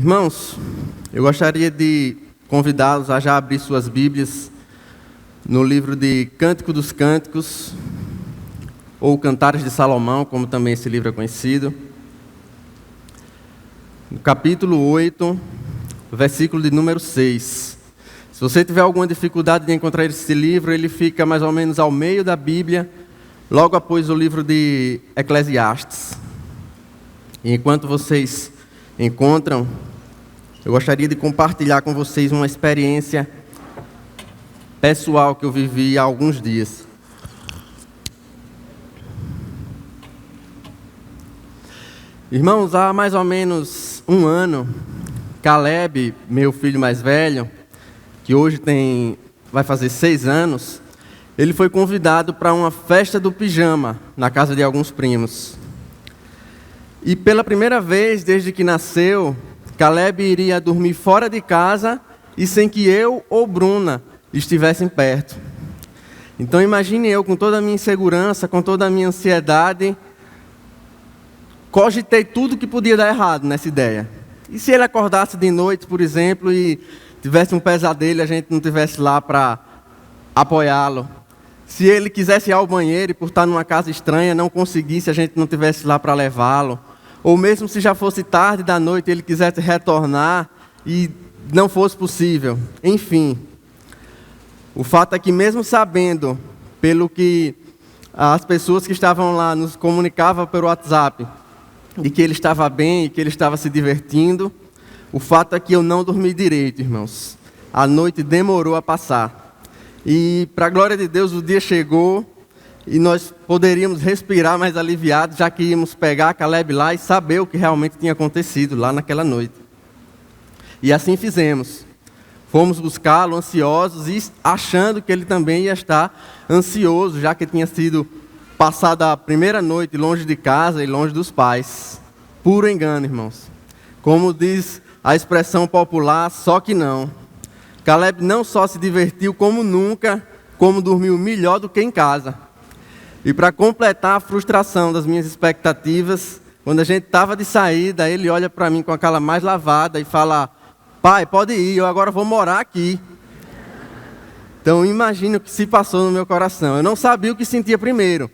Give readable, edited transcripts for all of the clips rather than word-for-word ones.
Irmãos, eu gostaria de convidá-los a já abrir suas Bíblias no livro de Cântico dos Cânticos, ou Cantares de Salomão, como também esse livro é conhecido. No capítulo 8, versículo de número 6. Se você tiver alguma dificuldade de encontrar esse livro, ele fica mais ou menos ao meio da Bíblia, logo após o livro de Eclesiastes. E enquanto vocês encontram, eu gostaria de compartilhar com vocês uma experiência pessoal que eu vivi há alguns dias. Irmãos, há mais ou menos um ano, Caleb, meu filho mais velho, que hoje vai fazer 6 anos, ele foi convidado para uma festa do pijama na casa de alguns primos. E pela primeira vez desde que nasceu, Caleb iria dormir fora de casa e sem que eu ou Bruna estivessem perto. Então imagine eu, com toda a minha insegurança, com toda a minha ansiedade, cogitei tudo que podia dar errado nessa ideia. E se ele acordasse de noite, por exemplo, e tivesse um pesadelo e a gente não estivesse lá para apoiá-lo? Se ele quisesse ir ao banheiro e por estar numa casa estranha não conseguisse, a gente não estivesse lá para levá-lo? Ou mesmo se já fosse tarde da noite e ele quisesse retornar e não fosse possível. Enfim, o fato é que mesmo sabendo, pelo que as pessoas que estavam lá nos comunicavam pelo WhatsApp, de que ele estava bem e que ele estava se divertindo, o fato é que eu não dormi direito, irmãos. A noite demorou a passar. E, para a glória de Deus, o dia chegou e nós poderíamos respirar mais aliviados, já que íamos pegar Caleb lá e saber o que realmente tinha acontecido lá naquela noite. E assim fizemos. Fomos buscá-lo ansiosos e achando que ele também ia estar ansioso, já que tinha sido passada a primeira noite longe de casa e longe dos pais. Puro engano, irmãos. Como diz a expressão popular, só que não. Caleb não só se divertiu como nunca, como dormiu melhor do que em casa. E para completar a frustração das minhas expectativas, quando a gente estava de saída, ele olha para mim com a cara mais lavada e fala: pai, pode ir, eu agora vou morar aqui. Então imagina o que se passou no meu coração. Eu não sabia o que sentia primeiro.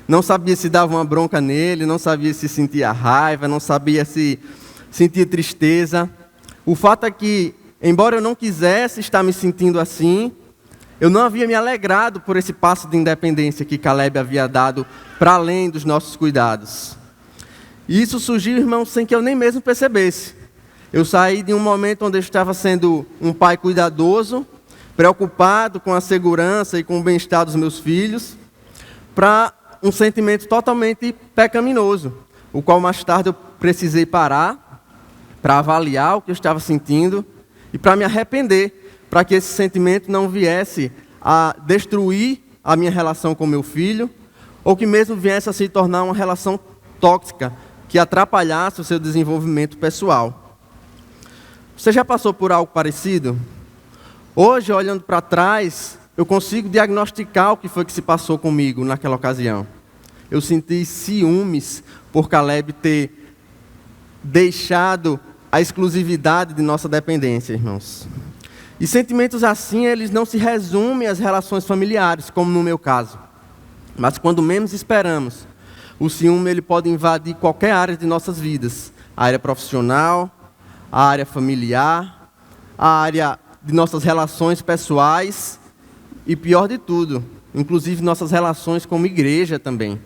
Não sabia se dava uma bronca nele, não sabia se sentia raiva, não sabia se sentia tristeza. O fato é que, embora eu não quisesse estar me sentindo assim, eu não havia me alegrado por esse passo de independência que Caleb havia dado para além dos nossos cuidados. E isso surgiu, irmãos, sem que eu nem mesmo percebesse. Eu saí de um momento onde eu estava sendo um pai cuidadoso, preocupado com a segurança e com o bem-estar dos meus filhos, para um sentimento totalmente pecaminoso, o qual mais tarde eu precisei parar para avaliar o que eu estava sentindo e para me arrepender, para que esse sentimento não viesse a destruir a minha relação com meu filho, ou que mesmo viesse a se tornar uma relação tóxica, que atrapalhasse o seu desenvolvimento pessoal. Você já passou por algo parecido? Hoje, olhando para trás, eu consigo diagnosticar o que foi que se passou comigo naquela ocasião. Eu senti ciúmes por Caleb ter deixado a exclusividade de nossa dependência, irmãos. E sentimentos assim, eles não se resumem às relações familiares, como no meu caso. Mas quando menos esperamos, o ciúme ele pode invadir qualquer área de nossas vidas. A área profissional, a área familiar, a área de nossas relações pessoais e, pior de tudo, inclusive nossas relações como igreja também.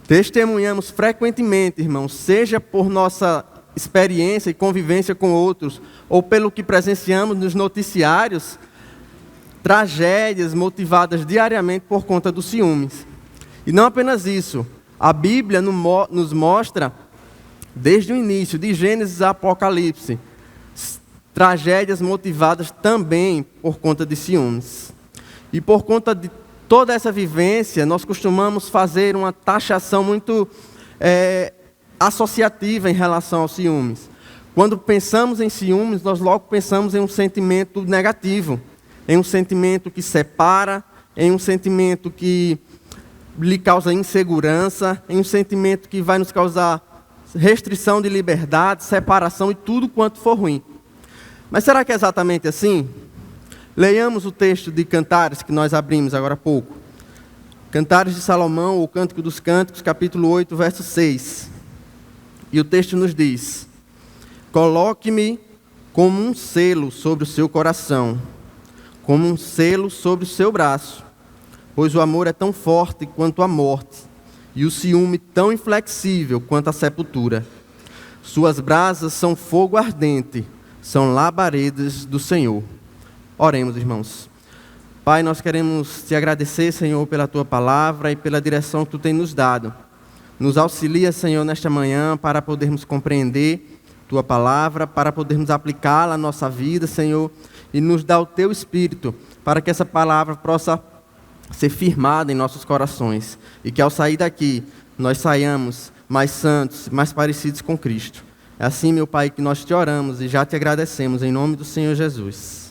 Testemunhamos frequentemente, irmãos, seja por nossa experiência e convivência com outros, ou pelo que presenciamos nos noticiários, tragédias motivadas diariamente por conta dos ciúmes. E não apenas isso, a Bíblia nos mostra, desde o início, de Gênesis a Apocalipse, tragédias motivadas também por conta de ciúmes. E por conta de toda essa vivência, nós costumamos fazer uma taxação muito associativa em relação aos ciúmes. Quando pensamos em ciúmes, nós logo pensamos em um sentimento negativo, em um sentimento que separa, em um sentimento que lhe causa insegurança, em um sentimento que vai nos causar restrição de liberdade, separação e tudo quanto for ruim. Mas será que é exatamente assim? Leiamos o texto de Cantares que nós abrimos agora há pouco. Cantares de Salomão, ou Cântico dos Cânticos, capítulo 8, verso 6. E o texto nos diz: coloque-me como um selo sobre o seu coração, como um selo sobre o seu braço, pois o amor é tão forte quanto a morte, e o ciúme tão inflexível quanto a sepultura. Suas brasas são fogo ardente, são labaredas do Senhor. Oremos, irmãos. Pai, nós queremos te agradecer, Senhor, pela tua palavra e pela direção que tu tem nos dado. Nos auxilia, Senhor, nesta manhã para podermos compreender tua palavra, para podermos aplicá-la à nossa vida, Senhor, e nos dá o teu Espírito para que essa palavra possa ser firmada em nossos corações e que ao sair daqui nós saiamos mais santos, mais parecidos com Cristo. É assim, meu Pai, que nós te oramos e já te agradecemos em nome do Senhor Jesus.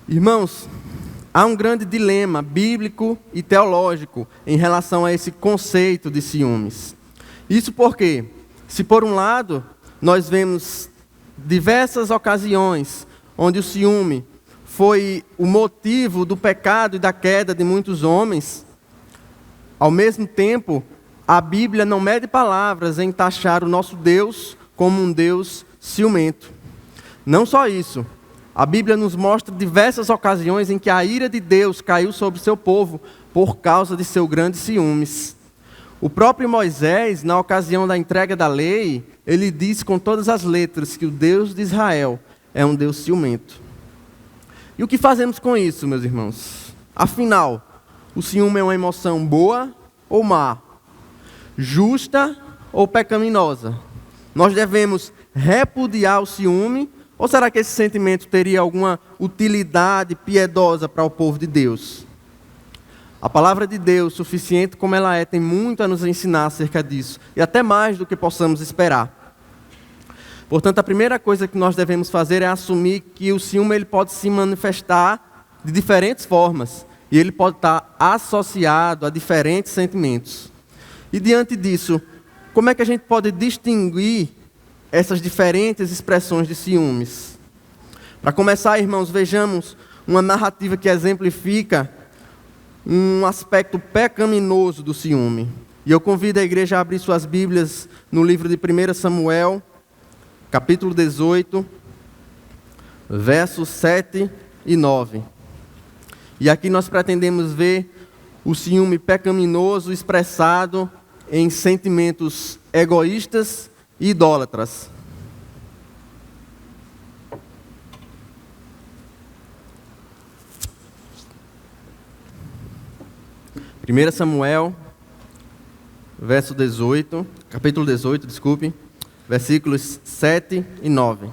Irmãos, há um grande dilema bíblico e teológico em relação a esse conceito de ciúmes. Isso porque, se por um lado nós vemos diversas ocasiões onde o ciúme foi o motivo do pecado e da queda de muitos homens, ao mesmo tempo, a Bíblia não mede palavras em taxar o nosso Deus como um Deus ciumento. Não só isso, a Bíblia nos mostra diversas ocasiões em que a ira de Deus caiu sobre o seu povo por causa de seu grande ciúmes. O próprio Moisés, na ocasião da entrega da lei, ele disse com todas as letras que o Deus de Israel é um Deus ciumento. E o que fazemos com isso, meus irmãos? Afinal, o ciúme é uma emoção boa ou má? Justa ou pecaminosa? Nós devemos repudiar o ciúme, ou será que esse sentimento teria alguma utilidade piedosa para o povo de Deus? A palavra de Deus, suficiente como ela é, tem muito a nos ensinar acerca disso, e até mais do que possamos esperar. Portanto, a primeira coisa que nós devemos fazer é assumir que o ciúme ele pode se manifestar de diferentes formas, e ele pode estar associado a diferentes sentimentos. E diante disso, como é que a gente pode distinguir essas diferentes expressões de ciúmes? Para começar, irmãos, vejamos uma narrativa que exemplifica um aspecto pecaminoso do ciúme. E eu convido a igreja a abrir suas Bíblias no livro de 1 Samuel, capítulo 18, versos 7 e 9. E aqui nós pretendemos ver o ciúme pecaminoso expressado em sentimentos egoístas e idólatras. Primeira Samuel, capítulo 18, versículos 7 e 9.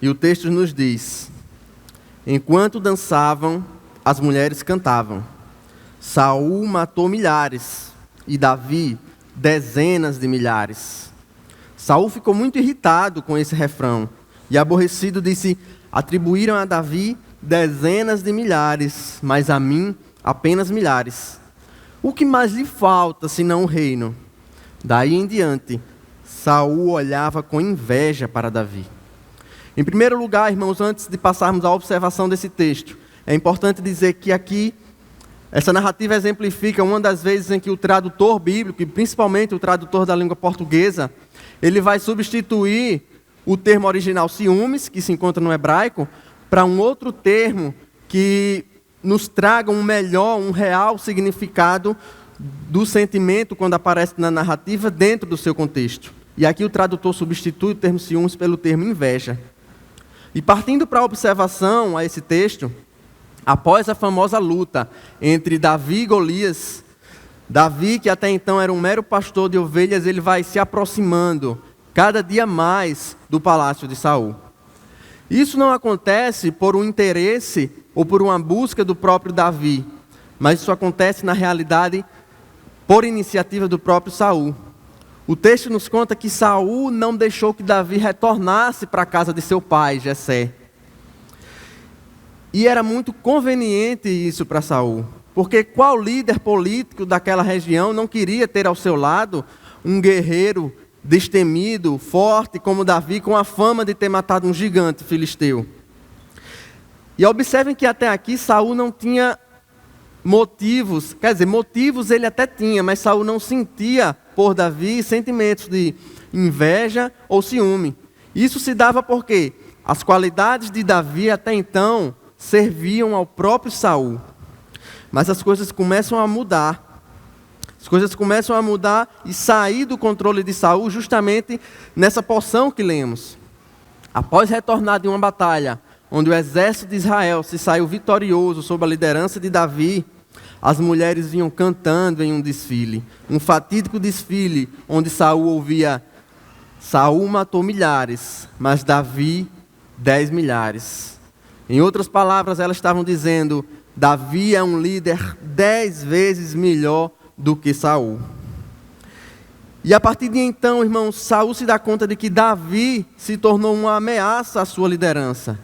E o texto nos diz: enquanto dançavam, as mulheres cantavam. Saul matou milhares e Davi dezenas de milhares. Saul ficou muito irritado com esse refrão e aborrecido disse: atribuíram a Davi dezenas de milhares, mas a mim apenas milhares. O que mais lhe falta senão o reino? Daí em diante, Saul olhava com inveja para Davi. Em primeiro lugar, irmãos, antes de passarmos à observação desse texto, é importante dizer que aqui essa narrativa exemplifica uma das vezes em que o tradutor bíblico, e principalmente o tradutor da língua portuguesa, ele vai substituir o termo original ciúmes, que se encontra no hebraico, para um outro termo que nos traga um melhor, um real significado do sentimento quando aparece na narrativa dentro do seu contexto. E aqui o tradutor substitui o termo ciúmes pelo termo inveja. E partindo para a observação a esse texto, após a famosa luta entre Davi e Golias, Davi, que até então era um mero pastor de ovelhas, ele vai se aproximando cada dia mais do palácio de Saul. Isso não acontece por um interesse ou por uma busca do próprio Davi, mas isso acontece na realidade por iniciativa do próprio Saul. O texto nos conta que Saul não deixou que Davi retornasse para a casa de seu pai, Jessé. E era muito conveniente isso para Saul, Porque qual líder político daquela região não queria ter ao seu lado um guerreiro destemido, forte como Davi, com a fama de ter matado um gigante filisteu? E observem que até aqui Saul não tinha motivos, quer dizer, motivos ele até tinha, mas Saul não sentia por Davi sentimentos de inveja ou ciúme. Isso se dava porque as qualidades de Davi até então serviam ao próprio Saul. Mas as coisas começam a mudar. As coisas começam a mudar e sair do controle de Saul justamente nessa porção que lemos. Após retornar de uma batalha, onde o exército de Israel se saiu vitorioso sob a liderança de Davi, as mulheres vinham cantando em um desfile. Um fatídico desfile onde Saul ouvia: Saul matou milhares, mas Davi 10 milhares. Em outras palavras, elas estavam dizendo: Davi é um líder 10 vezes melhor do que Saul. E a partir de então, irmãos, Saul se dá conta de que Davi se tornou uma ameaça à sua liderança.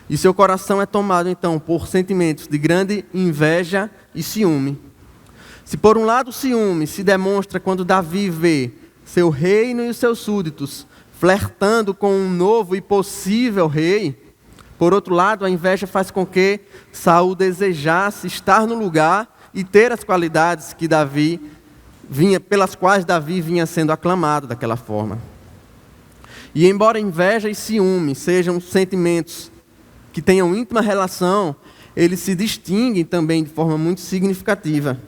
E seu coração é tomado então por sentimentos de grande inveja e ciúme. Se por um lado o ciúme se demonstra quando Davi vê seu reino e os seus súditos flertando com um novo e possível rei, por outro lado a inveja faz com que Saul desejasse estar no lugar e ter as qualidades que pelas quais Davi vinha sendo aclamado daquela forma. E embora inveja e ciúme sejam sentimentos que tenham íntima relação, eles se distinguem também de forma muito significativa.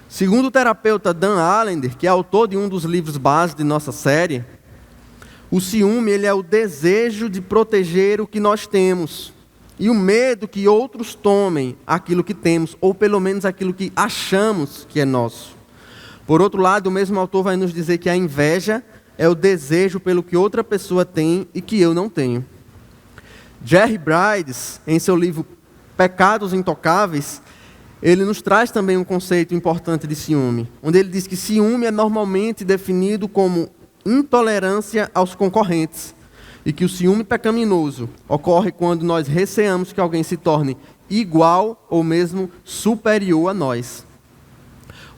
Segundo o terapeuta Dan Allender, que é autor de um dos livros base de nossa série, o ciúme ele é o desejo de proteger o que nós temos e o medo que outros tomem aquilo que temos, ou pelo menos aquilo que achamos que é nosso. Por outro lado, o mesmo autor vai nos dizer que a inveja é o desejo pelo que outra pessoa tem e que eu não tenho. Jerry Brides, em seu livro Pecados Intocáveis, ele nos traz também um conceito importante de ciúme, onde ele diz que ciúme é normalmente definido como intolerância aos concorrentes, e que o ciúme pecaminoso ocorre quando nós receamos que alguém se torne igual ou mesmo superior a nós.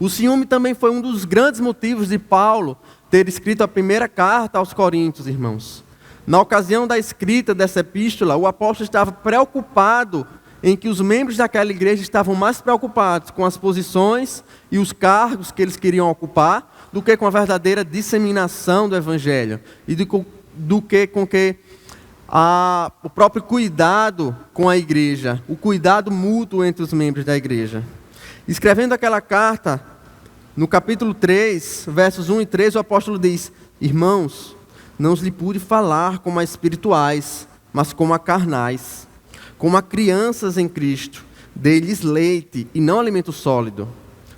O ciúme também foi um dos grandes motivos de Paulo ter escrito a primeira carta aos Coríntios, irmãos. Na ocasião da escrita dessa epístola, o apóstolo estava preocupado em que os membros daquela igreja estavam mais preocupados com as posições e os cargos que eles queriam ocupar do que com a verdadeira disseminação do evangelho e do que com o próprio cuidado com a igreja, o cuidado mútuo entre os membros da igreja. Escrevendo aquela carta, no capítulo 3, versos 1 e 3, o apóstolo diz: Irmãos, não lhe pude falar como a espirituais, mas como a carnais, como a crianças em Cristo. Dei-lhes leite e não alimento sólido,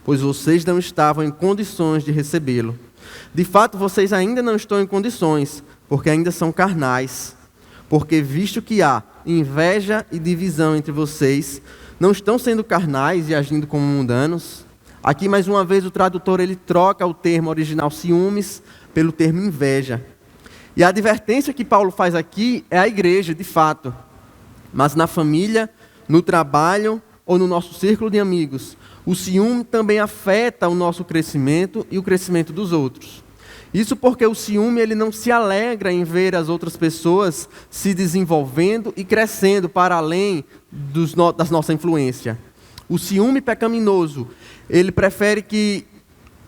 pois vocês não estavam em condições de recebê-lo. De fato, vocês ainda não estão em condições, porque ainda são carnais. Porque visto que há inveja e divisão entre vocês, não estão sendo carnais e agindo como mundanos? Aqui, mais uma vez, o tradutor ele troca o termo original ciúmes pelo termo inveja. E a advertência que Paulo faz aqui é a igreja, de fato. Mas na família, no trabalho ou no nosso círculo de amigos, o ciúme também afeta o nosso crescimento e o crescimento dos outros. Isso porque o ciúme ele não se alegra em ver as outras pessoas se desenvolvendo e crescendo para além da nossa influência. O ciúme pecaminoso, ele prefere que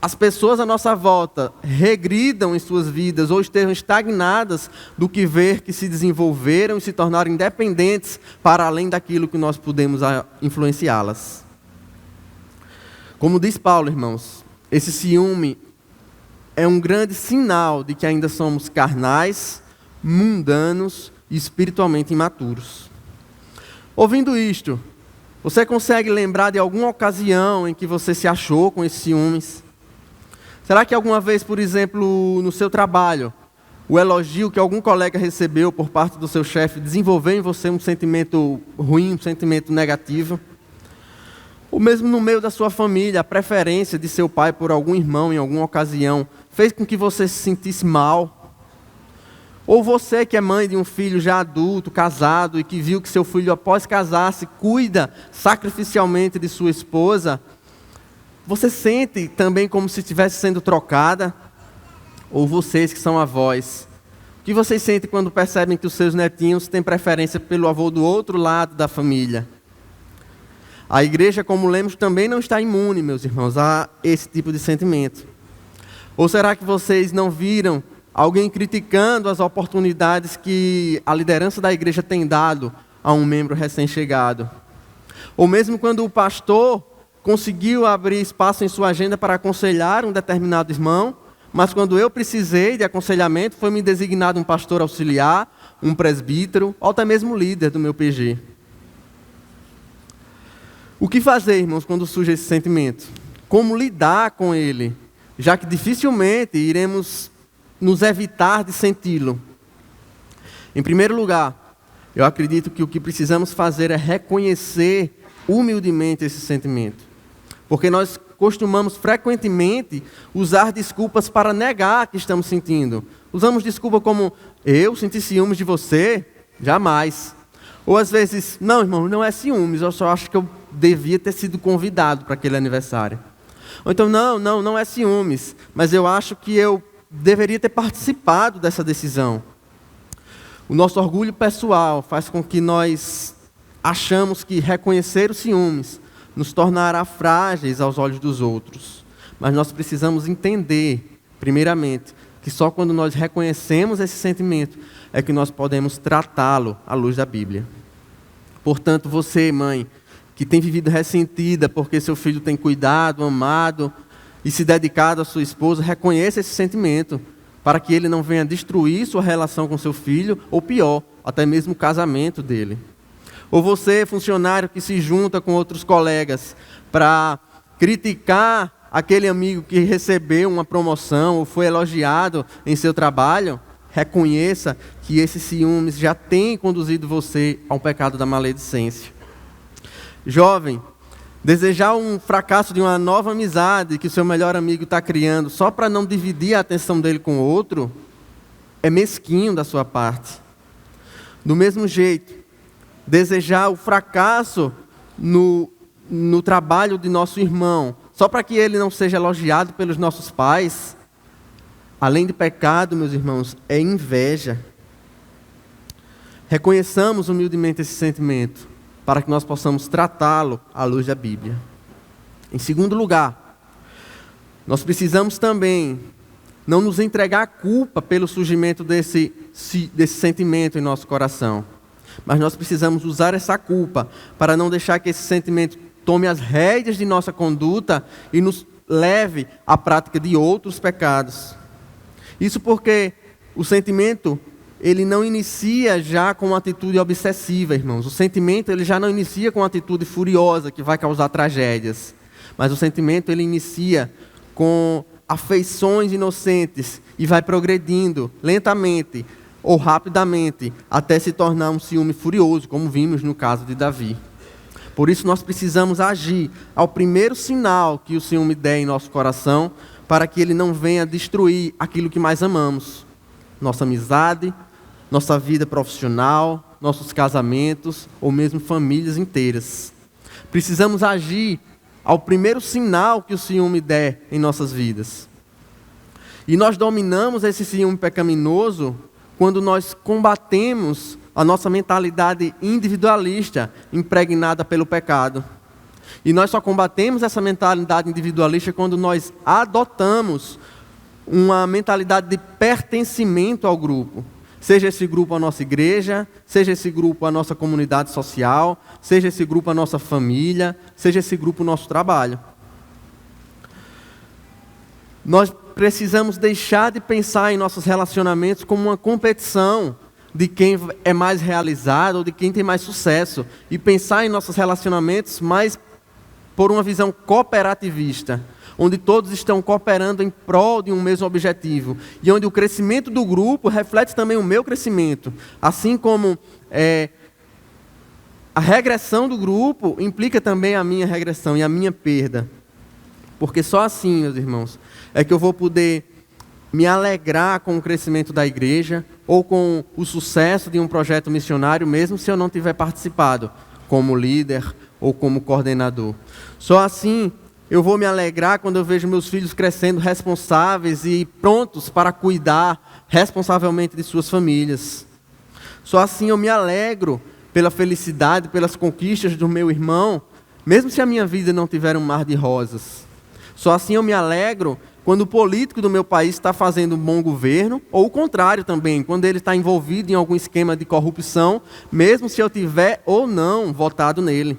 as pessoas à nossa volta regridam em suas vidas ou estejam estagnadas do que ver que se desenvolveram e se tornaram independentes para além daquilo que nós podemos influenciá-las. Como diz Paulo, irmãos, esse ciúme é um grande sinal de que ainda somos carnais, mundanos e espiritualmente imaturos. Ouvindo isto, você consegue lembrar de alguma ocasião em que você se achou com esses ciúmes? Será que alguma vez, por exemplo, no seu trabalho, o elogio que algum colega recebeu por parte do seu chefe desenvolveu em você um sentimento ruim, um sentimento negativo? Ou mesmo no meio da sua família, a preferência de seu pai por algum irmão em alguma ocasião fez com que você se sentisse mal? Ou você que é mãe de um filho já adulto, casado, e que viu que seu filho após casar-se cuida sacrificialmente de sua esposa, você sente também como se estivesse sendo trocada? Ou vocês que são avós, o que vocês sentem quando percebem que os seus netinhos têm preferência pelo avô do outro lado da família? A igreja, como lemos, também não está imune, meus irmãos, a esse tipo de sentimento. Ou será que vocês não viram alguém criticando as oportunidades que a liderança da igreja tem dado a um membro recém-chegado? Ou mesmo quando o pastor conseguiu abrir espaço em sua agenda para aconselhar um determinado irmão, mas quando eu precisei de aconselhamento, foi me designado um pastor auxiliar, um presbítero, ou até mesmo líder do meu PG. O que fazer, irmãos, quando surge esse sentimento? Como lidar com ele? Já que dificilmente iremos nos evitar de senti-lo. Em primeiro lugar, eu acredito que o que precisamos fazer é reconhecer humildemente esse sentimento. Porque nós costumamos frequentemente usar desculpas para negar que estamos sentindo. Usamos desculpa como, eu senti ciúmes de você? Jamais. Ou às vezes, não, irmão, não é ciúmes, eu só acho que eu devia ter sido convidado para aquele aniversário. Ou então, não é ciúmes, mas eu acho que eu deveria ter participado dessa decisão. O nosso orgulho pessoal faz com que nós achamos que reconhecer os ciúmes nos tornará frágeis aos olhos dos outros. Mas nós precisamos entender, primeiramente, que só quando nós reconhecemos esse sentimento é que nós podemos tratá-lo à luz da Bíblia. Portanto, você, mãe, que tem vivido ressentida porque seu filho tem cuidado, amado e se dedicado à sua esposa, reconheça esse sentimento, para que ele não venha destruir sua relação com seu filho, ou pior, até mesmo o casamento dele. Ou você, funcionário que se junta com outros colegas para criticar aquele amigo que recebeu uma promoção ou foi elogiado em seu trabalho, reconheça que esses ciúmes já têm conduzido você ao pecado da maledicência. Jovem, desejar um fracasso de uma nova amizade que o seu melhor amigo está criando só para não dividir a atenção dele com o outro, é mesquinho da sua parte. Do mesmo jeito, desejar o fracasso no trabalho de nosso irmão, só para que ele não seja elogiado pelos nossos pais, além de pecado, meus irmãos, é inveja. Reconheçamos humildemente esse sentimento, para que nós possamos tratá-lo à luz da Bíblia. Em segundo lugar, nós precisamos também não nos entregar à culpa pelo surgimento desse sentimento em nosso coração. Mas nós precisamos usar essa culpa para não deixar que esse sentimento tome as rédeas de nossa conduta e nos leve à prática de outros pecados. Isso porque o sentimento, ele não inicia já com uma atitude obsessiva, irmãos. O sentimento, ele já não inicia com uma atitude furiosa que vai causar tragédias. Mas o sentimento, ele inicia com afeições inocentes e vai progredindo lentamente ou rapidamente, até se tornar um ciúme furioso, como vimos no caso de Davi. Por isso nós precisamos agir ao primeiro sinal que o ciúme der em nosso coração, para que ele não venha destruir aquilo que mais amamos. Nossa amizade, nossa vida profissional, nossos casamentos, ou mesmo famílias inteiras. Precisamos agir ao primeiro sinal que o ciúme der em nossas vidas. E nós dominamos esse ciúme pecaminoso quando nós combatemos a nossa mentalidade individualista impregnada pelo pecado. E nós só combatemos essa mentalidade individualista quando nós adotamos uma mentalidade de pertencimento ao grupo. Seja esse grupo a nossa igreja, seja esse grupo a nossa comunidade social, seja esse grupo a nossa família, seja esse grupo o nosso trabalho. Nós precisamos deixar de pensar em nossos relacionamentos como uma competição de quem é mais realizado ou de quem tem mais sucesso, e pensar em nossos relacionamentos mais por uma visão cooperativista, onde todos estão cooperando em prol de um mesmo objetivo, e onde o crescimento do grupo reflete também o meu crescimento, assim como a regressão do grupo implica também a minha regressão e a minha perda. Porque só assim, meus irmãos, é que eu vou poder me alegrar com o crescimento da igreja, ou com o sucesso de um projeto missionário, mesmo se eu não tiver participado como líder ou como coordenador. Só assim eu vou me alegrar quando eu vejo meus filhos crescendo responsáveis e prontos para cuidar responsavelmente de suas famílias. Só assim eu me alegro pela felicidade, pelas conquistas do meu irmão, mesmo se a minha vida não tiver um mar de rosas. Só assim eu me alegro quando o político do meu país está fazendo um bom governo, ou o contrário também, quando ele está envolvido em algum esquema de corrupção, mesmo se eu tiver ou não votado nele.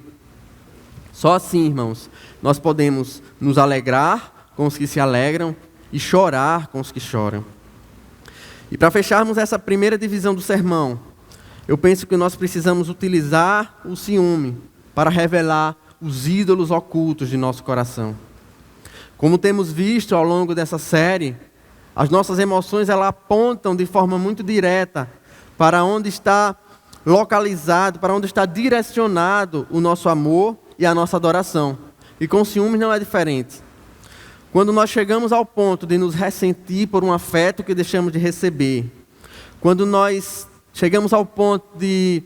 Só assim, irmãos, nós podemos nos alegrar com os que se alegram e chorar com os que choram. E para fecharmos essa primeira divisão do sermão, eu penso que nós precisamos utilizar o ciúme para revelar os ídolos ocultos de nosso coração. Como temos visto ao longo dessa série, as nossas emoções elas apontam de forma muito direta para onde está localizado, para onde está direcionado o nosso amor e a nossa adoração. E com ciúmes não é diferente. Quando nós chegamos ao ponto de nos ressentir por um afeto que deixamos de receber, quando nós chegamos ao ponto de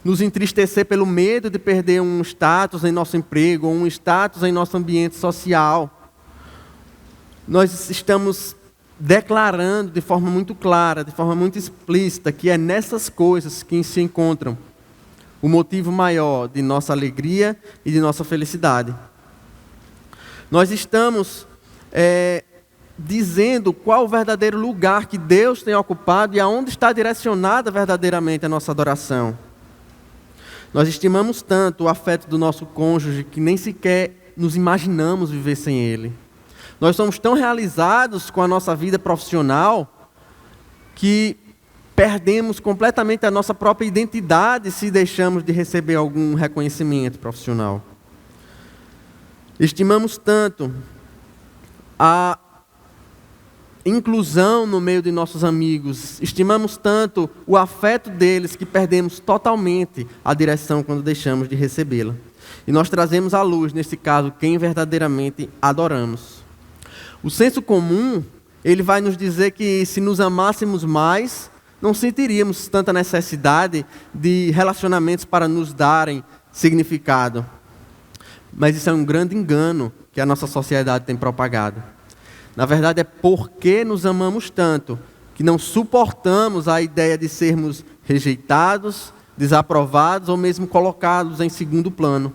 nos entristecer pelo medo de perder um status em nosso emprego, ou um status em nosso ambiente social, nós estamos declarando de forma muito clara, de forma muito explícita, que é nessas coisas que se encontram o motivo maior de nossa alegria e de nossa felicidade. Nós estamos dizendo qual o verdadeiro lugar que Deus tem ocupado e aonde está direcionada verdadeiramente a nossa adoração. Nós estimamos tanto o afeto do nosso cônjuge que nem sequer nos imaginamos viver sem ele. Nós somos tão realizados com a nossa vida profissional que perdemos completamente a nossa própria identidade se deixamos de receber algum reconhecimento profissional. Estimamos tanto a inclusão no meio de nossos amigos, estimamos tanto o afeto deles que perdemos totalmente a direção quando deixamos de recebê-la. E nós trazemos à luz, nesse caso, quem verdadeiramente adoramos. O senso comum, ele vai nos dizer que se nos amássemos mais, não sentiríamos tanta necessidade de relacionamentos para nos darem significado. Mas isso é um grande engano que a nossa sociedade tem propagado. Na verdade, é porque nos amamos tanto que não suportamos a ideia de sermos rejeitados, desaprovados ou mesmo colocados em segundo plano.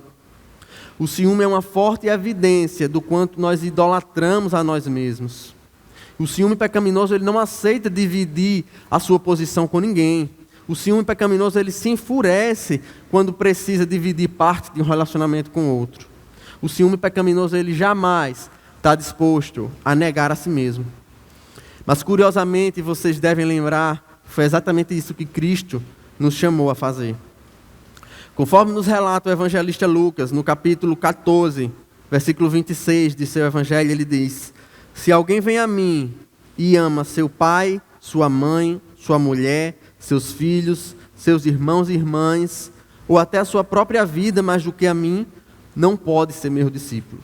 O ciúme é uma forte evidência do quanto nós idolatramos a nós mesmos. O ciúme pecaminoso ele não aceita dividir a sua posição com ninguém. O ciúme pecaminoso ele se enfurece quando precisa dividir parte de um relacionamento com outro. O ciúme pecaminoso ele jamais está disposto a negar a si mesmo. Mas curiosamente vocês devem lembrar que foi exatamente isso que Cristo nos chamou a fazer. Conforme nos relata o evangelista Lucas, no capítulo 14, versículo 26 de seu evangelho, ele diz: se alguém vem a mim e ama seu pai, sua mãe, sua mulher, seus filhos, seus irmãos e irmãs, ou até a sua própria vida mais do que a mim, não pode ser meu discípulo.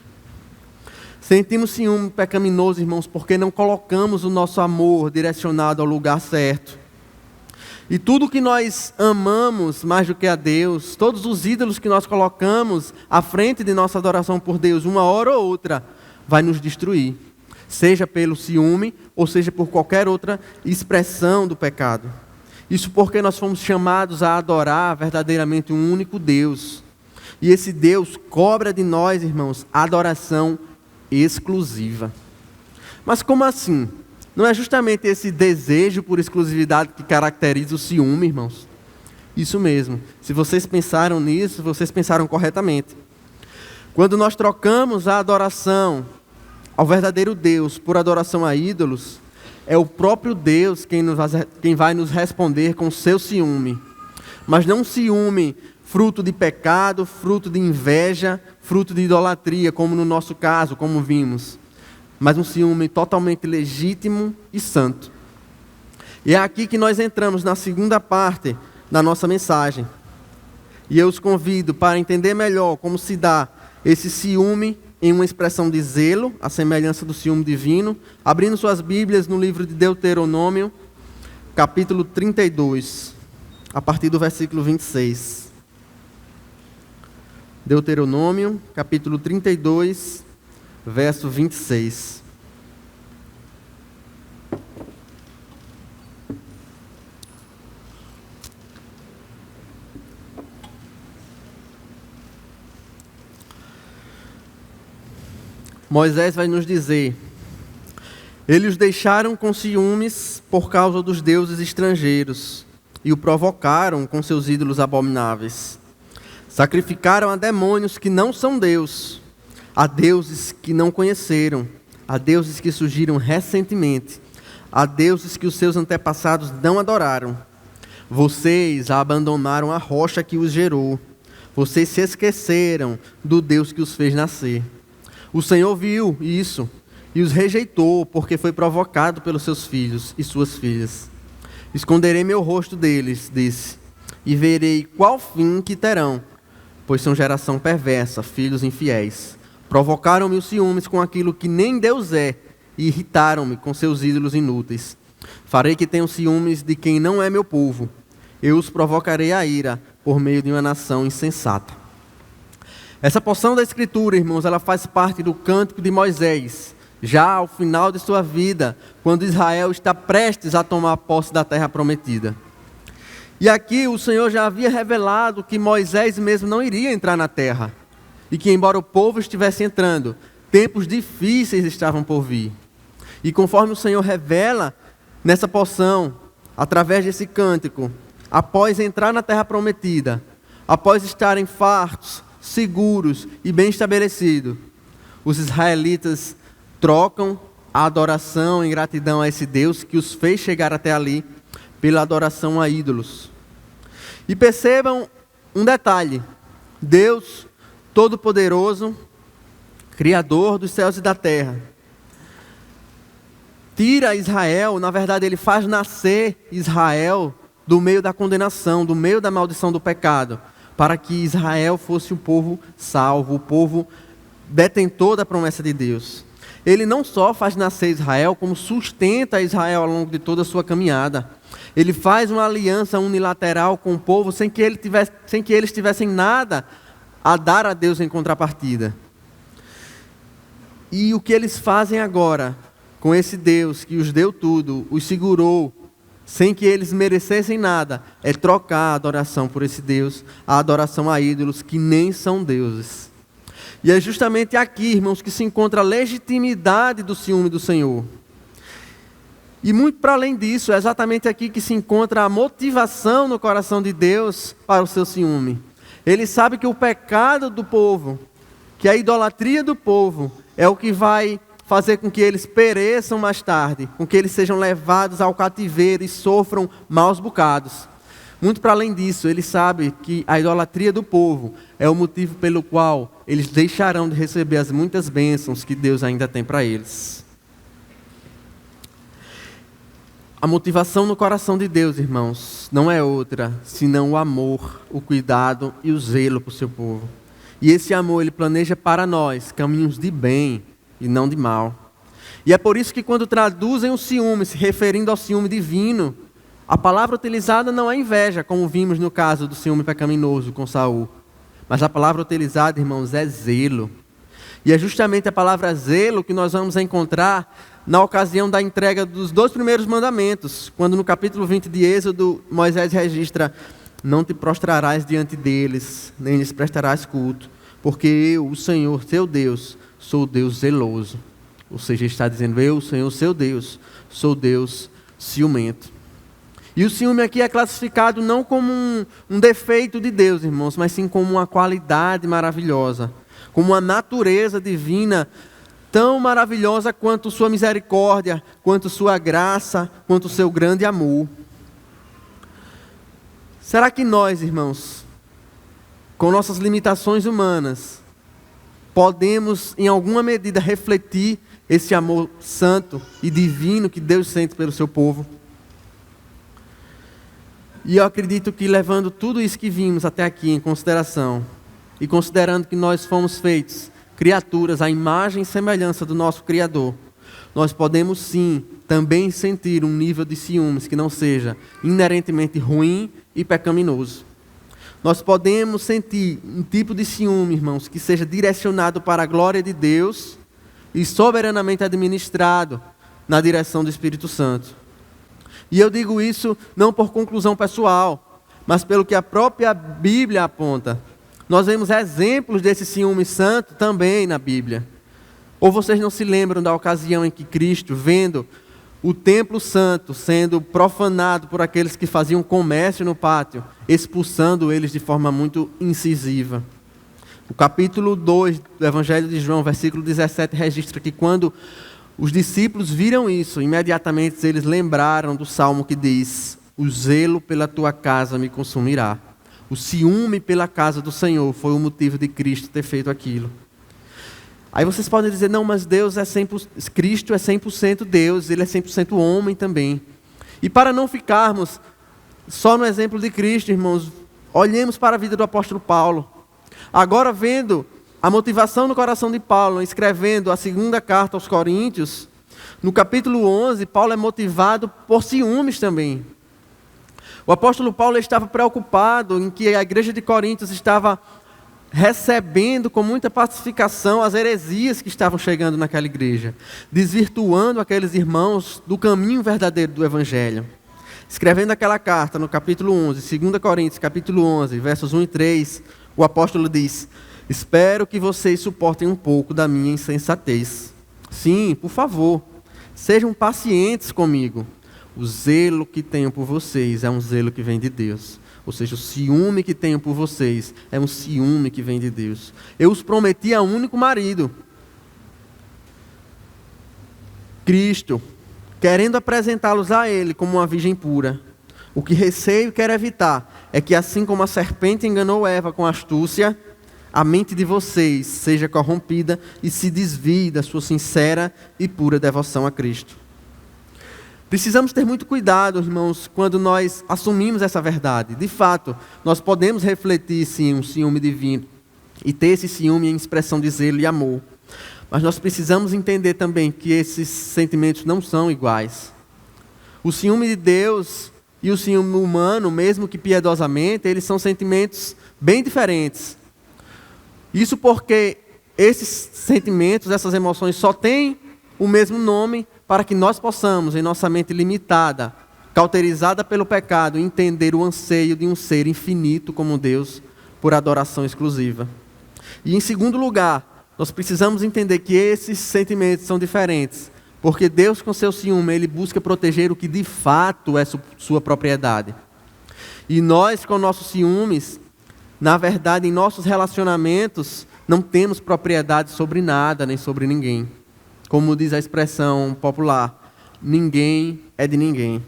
Sentimos ciúme pecaminoso, irmãos, porque não colocamos o nosso amor direcionado ao lugar certo. E tudo que nós amamos mais do que a Deus, todos os ídolos que nós colocamos à frente de nossa adoração por Deus, uma hora ou outra, vai nos destruir. Seja pelo ciúme, ou seja por qualquer outra expressão do pecado. Isso porque nós fomos chamados a adorar verdadeiramente um único Deus. E esse Deus cobra de nós, irmãos, adoração exclusiva. Mas como assim? Não é justamente esse desejo por exclusividade que caracteriza o ciúme, irmãos? Isso mesmo. Se vocês pensaram nisso, vocês pensaram corretamente. Quando nós trocamos a adoração ao verdadeiro Deus por adoração a ídolos, é o próprio Deus quem vai nos responder com seu ciúme. Mas não um ciúme fruto de pecado, fruto de inveja, fruto de idolatria, como no nosso caso, como vimos. Mas um ciúme totalmente legítimo e santo. E é aqui que nós entramos na segunda parte da nossa mensagem. E eu os convido para entender melhor como se dá esse ciúme em uma expressão de zelo, a semelhança do ciúme divino, abrindo suas Bíblias no livro de Deuteronômio, capítulo 32, a partir do versículo 26. Deuteronômio, capítulo 32, verso 26. Moisés vai nos dizer: eles os deixaram com ciúmes por causa dos deuses estrangeiros e o provocaram com seus ídolos abomináveis. Sacrificaram a demônios que não são Deus, a deuses que não conheceram, a deuses que surgiram recentemente, a deuses que os seus antepassados não adoraram. Vocês abandonaram a rocha que os gerou. Vocês se esqueceram do Deus que os fez nascer. O Senhor viu isso e os rejeitou, porque foi provocado pelos seus filhos e suas filhas. Esconderei meu rosto deles, disse, e verei qual fim que terão, pois são geração perversa, filhos infiéis. Provocaram-me os ciúmes com aquilo que nem Deus é, e irritaram-me com seus ídolos inúteis. Farei que tenham ciúmes de quem não é meu povo. Eu os provocarei a ira por meio de uma nação insensata. Essa porção da Escritura, irmãos, ela faz parte do cântico de Moisés, já ao final de sua vida, quando Israel está prestes a tomar posse da terra prometida. E aqui o Senhor já havia revelado que Moisés mesmo não iria entrar na terra, e que embora o povo estivesse entrando, tempos difíceis estavam por vir. E conforme o Senhor revela nessa porção, através desse cântico, após entrar na terra prometida, após estarem fartos, seguros e bem estabelecidos, os israelitas trocam a adoração em gratidão a esse Deus que os fez chegar até ali, pela adoração a ídolos. E percebam um detalhe: Deus Todo-Poderoso, Criador dos céus e da terra, tira Israel, na verdade ele faz nascer Israel do meio da condenação, do meio da maldição do pecado, para que Israel fosse um povo salvo, o povo detentor da promessa de Deus. Ele não só faz nascer Israel, como sustenta Israel ao longo de toda a sua caminhada. Ele faz uma aliança unilateral com o povo sem que eles tivessem nada a dar a Deus em contrapartida. E o que eles fazem agora com esse Deus que os deu tudo, os segurou, sem que eles merecessem nada, é trocar a adoração por esse Deus, a adoração a ídolos que nem são deuses. E é justamente aqui, irmãos, que se encontra a legitimidade do ciúme do Senhor. E muito para além disso, é exatamente aqui que se encontra a motivação no coração de Deus para o seu ciúme. Ele sabe que o pecado do povo, que a idolatria do povo, é o que vai fazer com que eles pereçam mais tarde, com que eles sejam levados ao cativeiro e sofram maus bocados. Muito para além disso, ele sabe que a idolatria do povo é o motivo pelo qual eles deixarão de receber as muitas bênçãos que Deus ainda tem para eles. A motivação no coração de Deus, irmãos, não é outra, senão o amor, o cuidado e o zelo por seu povo. E esse amor, ele planeja para nós caminhos de bem e não de mal. E é por isso que quando traduzem o ciúme, se referindo ao ciúme divino, a palavra utilizada não é inveja, como vimos no caso do ciúme pecaminoso com Saul. Mas a palavra utilizada, irmãos, é zelo. E é justamente a palavra zelo que nós vamos encontrar na ocasião da entrega dos 2 primeiros mandamentos, quando no capítulo 20 de Êxodo, Moisés registra: não te prostrarás diante deles, nem lhes prestarás culto, porque eu, o Senhor, teu Deus, sou Deus zeloso. Ou seja, ele está dizendo: eu, o Senhor, seu Deus, sou Deus ciumento. E o ciúme aqui é classificado não como um defeito de Deus, irmãos, mas sim como uma qualidade maravilhosa, como uma natureza divina tão maravilhosa quanto sua misericórdia, quanto sua graça, quanto seu grande amor. Será que nós, irmãos, com nossas limitações humanas, podemos em alguma medida refletir esse amor santo e divino que Deus sente pelo seu povo? E eu acredito que, levando tudo isso que vimos até aqui em consideração, e considerando que nós fomos feitos criaturas à imagem e semelhança do nosso Criador, nós podemos sim também sentir um nível de ciúmes que não seja inerentemente ruim e pecaminoso. Nós podemos sentir um tipo de ciúme, irmãos, que seja direcionado para a glória de Deus e soberanamente administrado na direção do Espírito Santo. E eu digo isso não por conclusão pessoal, mas pelo que a própria Bíblia aponta. Nós vemos exemplos desse ciúme santo também na Bíblia. Ou vocês não se lembram da ocasião em que Cristo, vendo o templo santo sendo profanado por aqueles que faziam comércio no pátio, expulsando eles de forma muito incisiva. O capítulo 2 do Evangelho de João, versículo 17, registra que quando os discípulos viram isso, imediatamente eles lembraram do salmo que diz: o zelo pela tua casa me consumirá. O ciúme pela casa do Senhor foi o motivo de Cristo ter feito aquilo. Aí vocês podem dizer, não, mas Deus é 100%, Cristo é 100% Deus, Ele é 100% homem também. E para não ficarmos só no exemplo de Cristo, irmãos, olhemos para a vida do apóstolo Paulo. Agora vendo a motivação no coração de Paulo, escrevendo a segunda carta aos Coríntios, no capítulo 11, Paulo é motivado por ciúmes também. O apóstolo Paulo estava preocupado em que a igreja de Coríntios estava recebendo com muita pacificação as heresias que estavam chegando naquela igreja, desvirtuando aqueles irmãos do caminho verdadeiro do Evangelho. Escrevendo aquela carta no capítulo 11, 2 Coríntios, capítulo 11, versos 1 e 3, o apóstolo diz: espero que vocês suportem um pouco da minha insensatez. Sim, por favor, sejam pacientes comigo. O zelo que tenho por vocês é um zelo que vem de Deus. Ou seja, o ciúme que tenho por vocês é um ciúme que vem de Deus. Eu os prometi a um único marido, Cristo, querendo apresentá-los a Ele como uma virgem pura. O que receio e quero evitar é que, assim como a serpente enganou Eva com astúcia, a mente de vocês seja corrompida e se desvie da sua sincera e pura devoção a Cristo. Precisamos ter muito cuidado, irmãos, quando nós assumimos essa verdade. De fato, nós podemos refletir, sim, um ciúme divino e ter esse ciúme em expressão de zelo e amor. Mas nós precisamos entender também que esses sentimentos não são iguais. O ciúme de Deus e o ciúme humano, mesmo que piedosamente, eles são sentimentos bem diferentes. Isso porque esses sentimentos, essas emoções só têm o mesmo nome para que nós possamos, em nossa mente limitada, cauterizada pelo pecado, entender o anseio de um ser infinito como Deus, por adoração exclusiva. E em segundo lugar, nós precisamos entender que esses sentimentos são diferentes, porque Deus, com seu ciúme, Ele busca proteger o que de fato é sua propriedade. E nós, com nossos ciúmes, na verdade, em nossos relacionamentos, não temos propriedade sobre nada, nem sobre ninguém. Como diz a expressão popular, ninguém é de ninguém.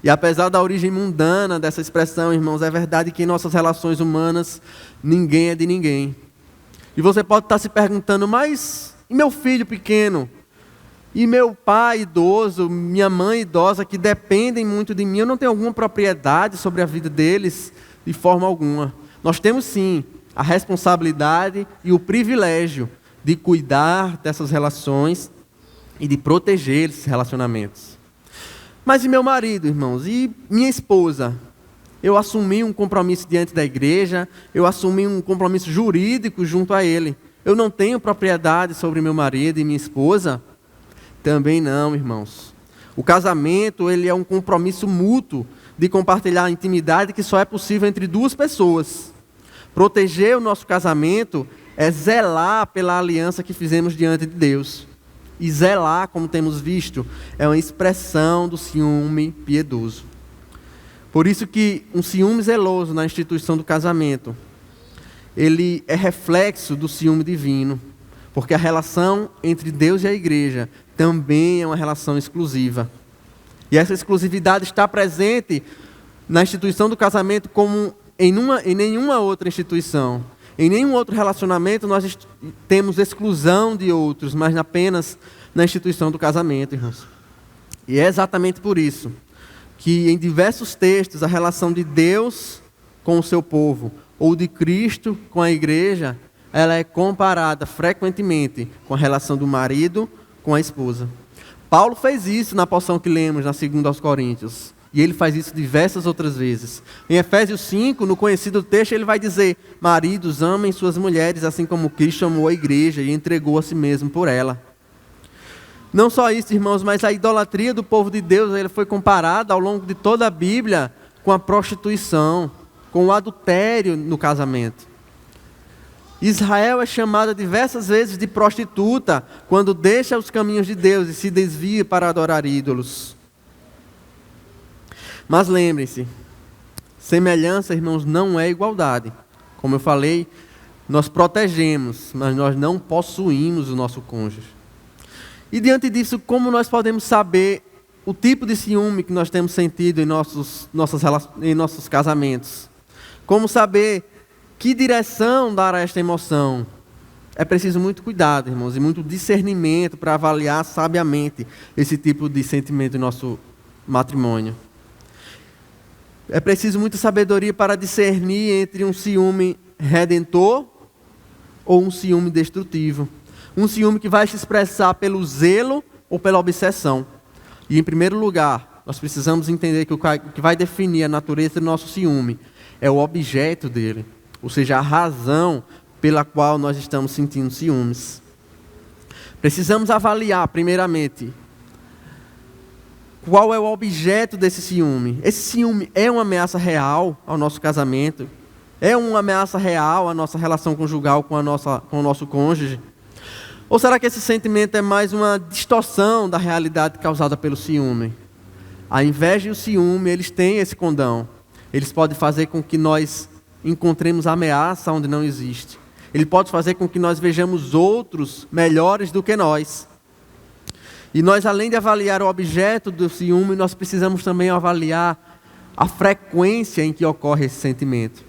E apesar da origem mundana dessa expressão, irmãos, é verdade que em nossas relações humanas, ninguém é de ninguém. E você pode estar se perguntando, mas e meu filho pequeno? E meu pai idoso, minha mãe idosa, que dependem muito de mim, eu não tenho alguma propriedade sobre a vida deles de forma alguma. Nós temos sim a responsabilidade e o privilégio de cuidar dessas relações e de proteger esses relacionamentos. Mas e meu marido, irmãos? E minha esposa? Eu assumi um compromisso diante da igreja, eu assumi um compromisso jurídico junto a ele. Eu não tenho propriedade sobre meu marido e minha esposa? Também não, irmãos. O casamento, ele é um compromisso mútuo de compartilhar a intimidade que só é possível entre duas pessoas. Proteger o nosso casamento é zelar pela aliança que fizemos diante de Deus. E zelar, como temos visto, é uma expressão do ciúme piedoso. Por isso que um ciúme zeloso na instituição do casamento, ele é reflexo do ciúme divino. Porque a relação entre Deus e a igreja também é uma relação exclusiva. E essa exclusividade está presente na instituição do casamento como em nenhuma outra instituição. Em nenhum outro relacionamento nós temos exclusão de outros, mas apenas na instituição do casamento, irmãos. E é exatamente por isso que em diversos textos a relação de Deus com o seu povo, ou de Cristo com a igreja, ela é comparada frequentemente com a relação do marido com a esposa. Paulo fez isso na porção que lemos na 2 aos Coríntios. E ele faz isso diversas outras vezes. Em Efésios 5, no conhecido texto, ele vai dizer: maridos, amem suas mulheres, assim como Cristo amou a igreja e entregou a si mesmo por ela. Não só isso, irmãos, mas a idolatria do povo de Deus, ele foi comparada ao longo de toda a Bíblia com a prostituição, com o adultério no casamento. Israel é chamada diversas vezes de prostituta quando deixa os caminhos de Deus e se desvia para adorar ídolos. Mas lembrem-se, semelhança, irmãos, não é igualdade. Como eu falei, nós protegemos, mas nós não possuímos o nosso cônjuge. E diante disso, como nós podemos saber o tipo de ciúme que nós temos sentido em nossos casamentos? Como saber que direção dar a esta emoção? É preciso muito cuidado, irmãos, e muito discernimento para avaliar sabiamente esse tipo de sentimento em nosso matrimônio. É preciso muita sabedoria para discernir entre um ciúme redentor ou um ciúme destrutivo. Um ciúme que vai se expressar pelo zelo ou pela obsessão. E em primeiro lugar, nós precisamos entender que o que vai definir a natureza do nosso ciúme é o objeto dele, ou seja, a razão pela qual nós estamos sentindo ciúmes. Precisamos avaliar, primeiramente, qual é o objeto desse ciúme. Esse ciúme é uma ameaça real ao nosso casamento? É uma ameaça real à nossa relação conjugal com o nosso cônjuge? Ou será que esse sentimento é mais uma distorção da realidade causada pelo ciúme? A inveja e o ciúme, eles têm esse condão. Eles podem fazer com que nós encontremos ameaça onde não existe. Ele pode fazer com que nós vejamos outros melhores do que nós. E nós, além de avaliar o objeto do ciúme, nós precisamos também avaliar a frequência em que ocorre esse sentimento.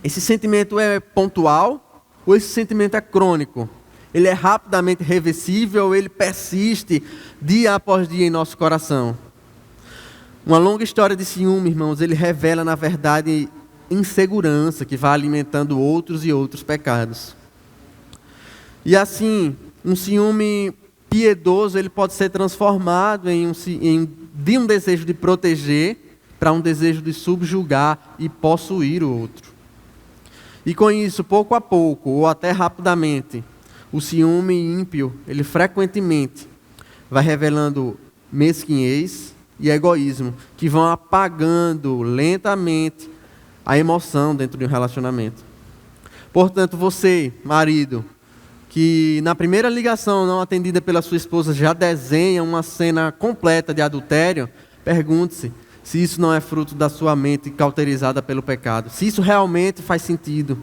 Esse sentimento é pontual ou esse sentimento é crônico? Ele é rapidamente reversível ou ele persiste dia após dia em nosso coração? Uma longa história de ciúme, irmãos, ele revela, na verdade, insegurança que vai alimentando outros e outros pecados. E assim, um ciúme piedoso, ele pode ser transformado de um desejo de proteger para um desejo de subjugar e possuir o outro. E com isso, pouco a pouco, ou até rapidamente, o ciúme ímpio, ele frequentemente vai revelando mesquinhez e egoísmo, que vão apagando lentamente a emoção dentro de um relacionamento. Portanto, você, marido, que na primeira ligação não atendida pela sua esposa já desenha uma cena completa de adultério, pergunte-se se isso não é fruto da sua mente cauterizada pelo pecado. Se isso realmente faz sentido.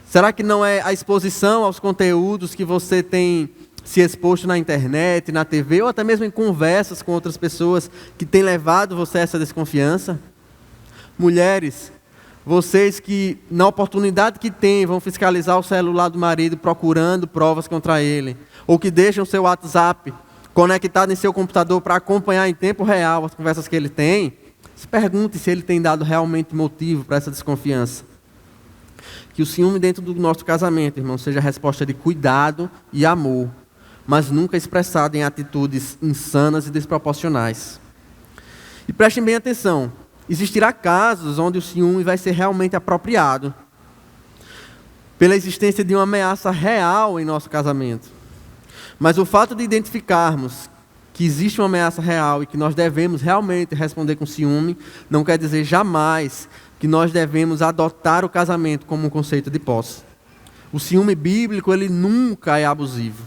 Será que não é a exposição aos conteúdos que você tem se exposto na internet, na TV, ou até mesmo em conversas com outras pessoas que tem levado você a essa desconfiança? Mulheres, vocês que, na oportunidade que têm, vão fiscalizar o celular do marido procurando provas contra ele, ou que deixam seu WhatsApp conectado em seu computador para acompanhar em tempo real as conversas que ele tem, se pergunte se ele tem dado realmente motivo para essa desconfiança. Que o ciúme dentro do nosso casamento, irmão, seja a resposta de cuidado e amor, mas nunca expressado em atitudes insanas e desproporcionais. E prestem bem atenção, existirá casos onde o ciúme vai ser realmente apropriado, pela existência de uma ameaça real em nosso casamento. Mas o fato de identificarmos que existe uma ameaça real e que nós devemos realmente responder com ciúme, não quer dizer jamais que nós devemos adotar o casamento como um conceito de posse. O ciúme bíblico, ele nunca é abusivo.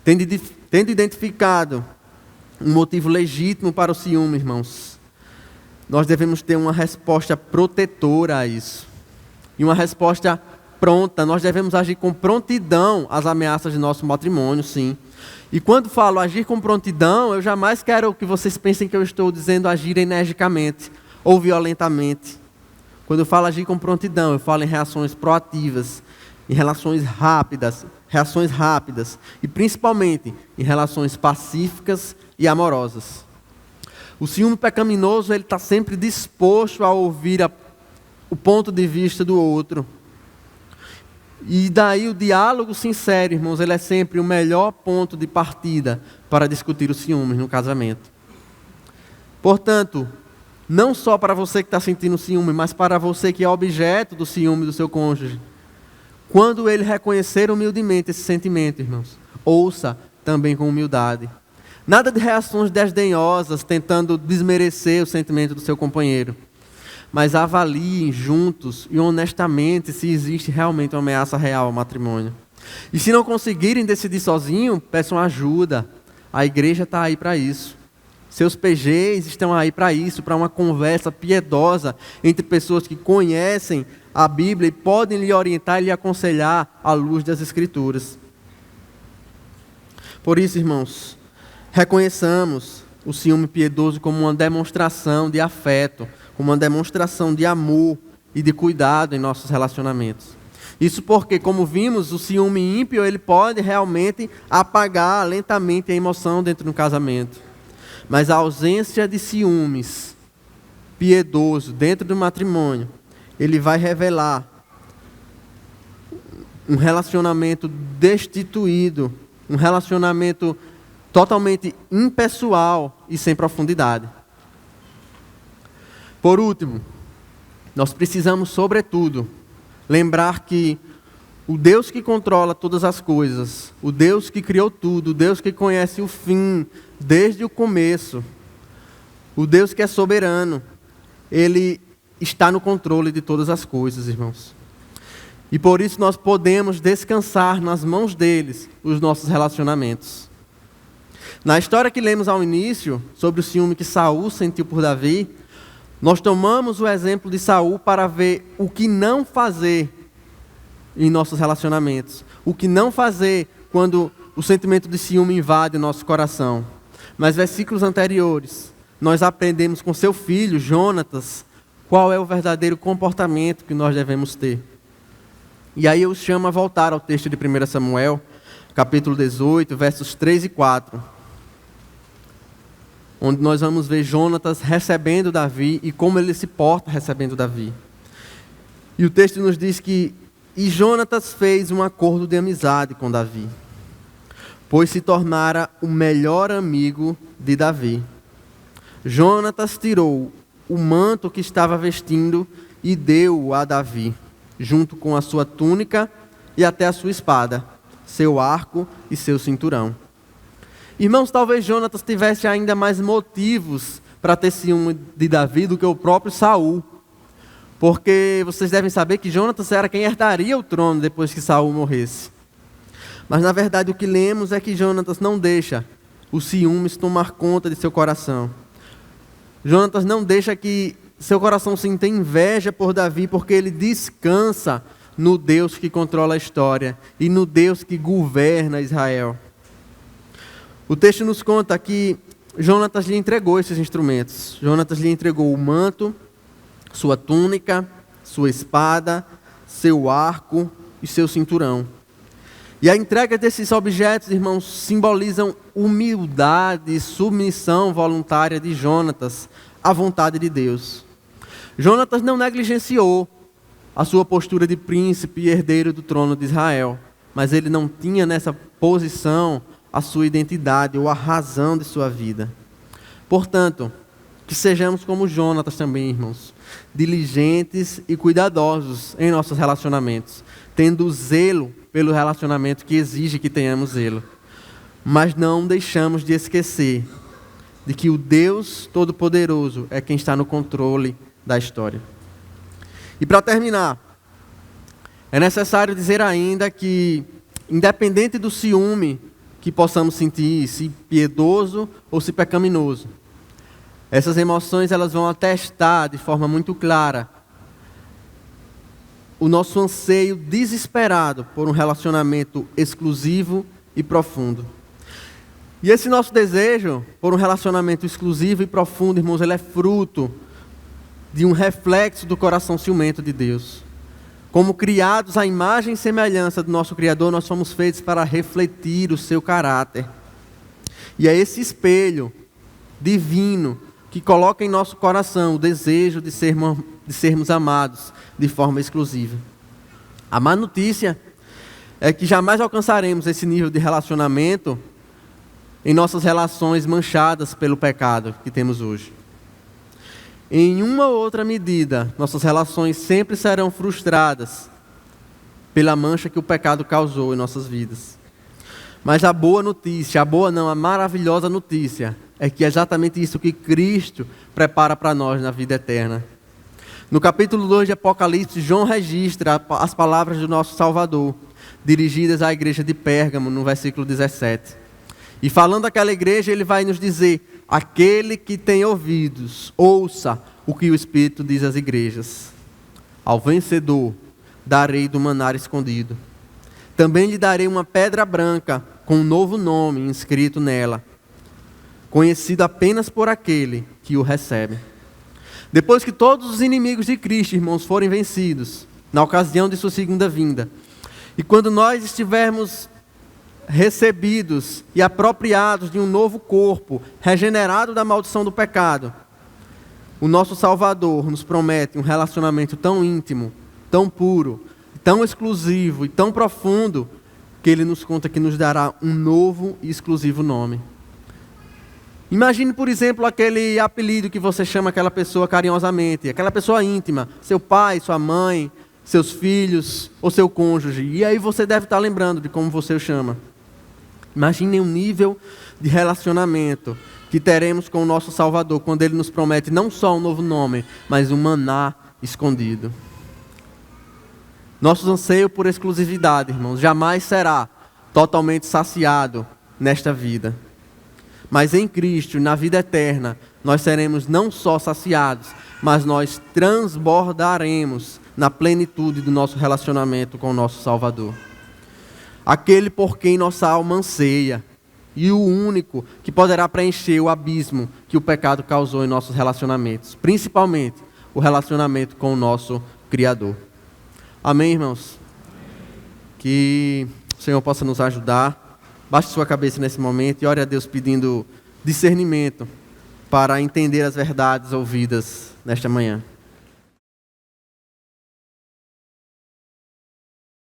Tendo identificado um motivo legítimo para o ciúme, irmãos, nós devemos ter uma resposta protetora a isso. E uma resposta pronta. Nós devemos agir com prontidão às ameaças de nosso matrimônio, sim. E quando falo agir com prontidão, eu jamais quero que vocês pensem que eu estou dizendo agir energicamente ou violentamente. Quando eu falo agir com prontidão, eu falo em reações proativas, em reações rápidas e principalmente em relações pacíficas e amorosas. O ciúme pecaminoso, ele está sempre disposto a ouvir o ponto de vista do outro. E daí o diálogo sincero, irmãos, ele é sempre o melhor ponto de partida para discutir os ciúmes no casamento. Portanto, não só para você que está sentindo ciúme, mas para você que é objeto do ciúme do seu cônjuge. Quando ele reconhecer humildemente esse sentimento, irmãos, ouça também com humildade. Nada de reações desdenhosas, tentando desmerecer o sentimento do seu companheiro. Mas avaliem juntos e honestamente se existe realmente uma ameaça real ao matrimônio. E se não conseguirem decidir sozinho, peçam ajuda. A igreja está aí para isso. Seus PGs estão aí para isso, para uma conversa piedosa entre pessoas que conhecem a Bíblia e podem lhe orientar e lhe aconselhar à luz das Escrituras. Por isso, irmãos, reconheçamos o ciúme piedoso como uma demonstração de afeto, como uma demonstração de amor e de cuidado em nossos relacionamentos. Isso porque, como vimos, o ciúme ímpio ele pode realmente apagar lentamente a emoção dentro do casamento. Mas a ausência de ciúmes piedoso dentro do matrimônio, ele vai revelar um relacionamento destituído, um relacionamento totalmente impessoal e sem profundidade. Por último, nós precisamos, sobretudo, lembrar que o Deus que controla todas as coisas, o Deus que criou tudo, o Deus que conhece o fim desde o começo, o Deus que é soberano, Ele está no controle de todas as coisas, irmãos. E por isso nós podemos descansar nas mãos deles os nossos relacionamentos. Na história que lemos ao início, sobre o ciúme que Saul sentiu por Davi, nós tomamos o exemplo de Saul para ver o que não fazer em nossos relacionamentos. O que não fazer quando o sentimento de ciúme invade o nosso coração. Mas versículos anteriores, nós aprendemos com seu filho, Jonatas, qual é o verdadeiro comportamento que nós devemos ter. E aí eu chamo a voltar ao texto de 1 Samuel, capítulo 18, versos 3 e 4. Onde nós vamos ver Jonatas recebendo Davi e como ele se porta recebendo Davi. E o texto nos diz que e Jonatas fez um acordo de amizade com Davi, pois se tornara o melhor amigo de Davi. Jonatas tirou o manto que estava vestindo e deu-o a Davi, junto com a sua túnica e até a sua espada, seu arco e seu cinturão. Irmãos, talvez Jonatas tivesse ainda mais motivos para ter ciúme de Davi do que o próprio Saul. Porque vocês devem saber que Jonatas era quem herdaria o trono depois que Saul morresse. Mas na verdade o que lemos é que Jonatas não deixa os ciúmes tomar conta de seu coração. Jonatas não deixa que seu coração sinta inveja por Davi, porque ele descansa no Deus que controla a história e no Deus que governa Israel. O texto nos conta que Jonatas lhe entregou esses instrumentos. Jonatas lhe entregou o manto, sua túnica, sua espada, seu arco e seu cinturão. E a entrega desses objetos, irmãos, simbolizam humildade e submissão voluntária de Jonatas à vontade de Deus. Jonatas não negligenciou a sua postura de príncipe e herdeiro do trono de Israel, mas ele não tinha nessa posição a sua identidade ou a razão de sua vida. Portanto, que sejamos como Jonatas também, irmãos, diligentes e cuidadosos em nossos relacionamentos, tendo zelo pelo relacionamento que exige que tenhamos zelo. Mas não deixamos de esquecer de que o Deus Todo-Poderoso é quem está no controle da história. E para terminar, é necessário dizer ainda que, independente do ciúme que possamos sentir, se piedoso ou se pecaminoso, essas emoções elas vão atestar de forma muito clara o nosso anseio desesperado por um relacionamento exclusivo e profundo. E esse nosso desejo por um relacionamento exclusivo e profundo, irmãos, ele é fruto de um reflexo do coração ciumento de Deus. Como criados à imagem e semelhança do nosso Criador, nós somos feitos para refletir o seu caráter. E é esse espelho divino que coloca em nosso coração o desejo de sermos amados de forma exclusiva. A má notícia é que jamais alcançaremos esse nível de relacionamento em nossas relações manchadas pelo pecado que temos hoje. Em uma ou outra medida, nossas relações sempre serão frustradas pela mancha que o pecado causou em nossas vidas. Mas a boa notícia, a maravilhosa notícia, é que é exatamente isso que Cristo prepara para nós na vida eterna. No capítulo 2 de Apocalipse, João registra as palavras do nosso Salvador, dirigidas à igreja de Pérgamo, no versículo 17. E falando daquela igreja, ele vai nos dizer: aquele que tem ouvidos, ouça o que o Espírito diz às igrejas. Ao vencedor darei do maná escondido. Também lhe darei uma pedra branca com um novo nome inscrito nela, conhecido apenas por aquele que o recebe. Depois que todos os inimigos de Cristo, irmãos, forem vencidos, na ocasião de sua segunda vinda, e quando nós estivermos recebidos e apropriados de um novo corpo, regenerado da maldição do pecado, o nosso Salvador nos promete um relacionamento tão íntimo, tão puro, tão exclusivo e tão profundo, que Ele nos conta que nos dará um novo e exclusivo nome. Imagine, por exemplo, aquele apelido que você chama aquela pessoa carinhosamente, aquela pessoa íntima, seu pai, sua mãe, seus filhos ou seu cônjuge. E aí você deve estar lembrando de como você o chama. Imagine um nível de relacionamento que teremos com o nosso Salvador, quando Ele nos promete não só um novo nome, mas um maná escondido. Nosso anseio por exclusividade, irmãos, jamais será totalmente saciado nesta vida. Mas em Cristo, na vida eterna, nós seremos não só saciados, mas nós transbordaremos na plenitude do nosso relacionamento com o nosso Salvador. Aquele por quem nossa alma anseia, e o único que poderá preencher o abismo que o pecado causou em nossos relacionamentos, principalmente o relacionamento com o nosso Criador. Amém, irmãos? Que o Senhor possa nos ajudar. Baixe sua cabeça nesse momento e ore a Deus pedindo discernimento para entender as verdades ouvidas nesta manhã.